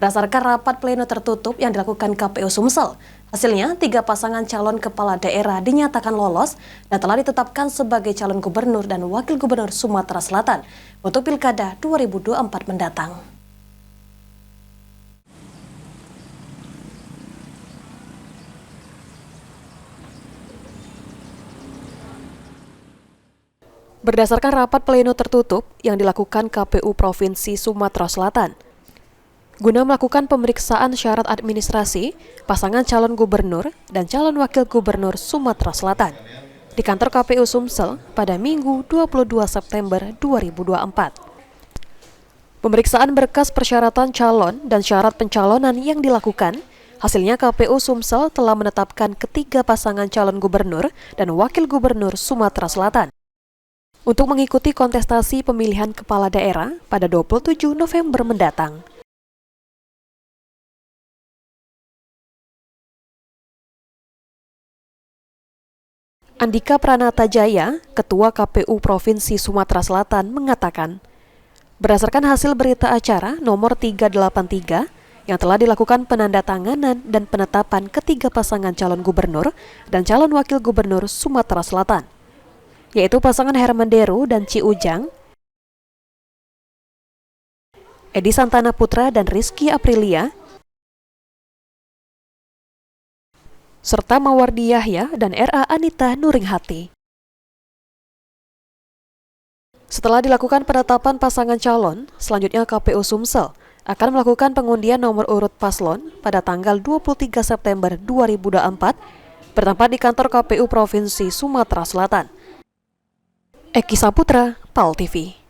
Berdasarkan rapat pleno tertutup yang dilakukan KPU Sumsel, hasilnya 3 pasangan calon kepala daerah dinyatakan lolos dan telah ditetapkan sebagai calon gubernur dan wakil gubernur Sumatera Selatan untuk Pilkada 2024 mendatang. Berdasarkan rapat pleno tertutup yang dilakukan KPU Provinsi Sumatera Selatan, guna melakukan pemeriksaan syarat administrasi pasangan calon gubernur dan calon wakil gubernur Sumatera Selatan di kantor KPU Sumsel pada Minggu 22 September 2024. Pemeriksaan berkas persyaratan calon dan syarat pencalonan yang dilakukan, hasilnya KPU Sumsel telah menetapkan ketiga pasangan calon gubernur dan wakil gubernur Sumatera Selatan untuk mengikuti kontestasi pemilihan kepala daerah pada 27 November mendatang. Andika Pranata Jaya, Ketua KPU Provinsi Sumatera Selatan, mengatakan, berdasarkan hasil berita acara nomor 383 yang telah dilakukan penandatanganan dan penetapan ketiga pasangan calon gubernur dan calon wakil gubernur Sumatera Selatan, yaitu pasangan Herman Deru dan Ci Ujang, Edi Santana Putra dan Rizky Aprilia, serta Mawardi Yahya dan R.A. Anita Nuringhati. Setelah dilakukan penetapan pasangan calon, selanjutnya KPU Sumsel akan melakukan pengundian nomor urut paslon pada tanggal 23 September 2024 bertempat di kantor KPU Provinsi Sumatera Selatan. Eki Saputra, PAL TV.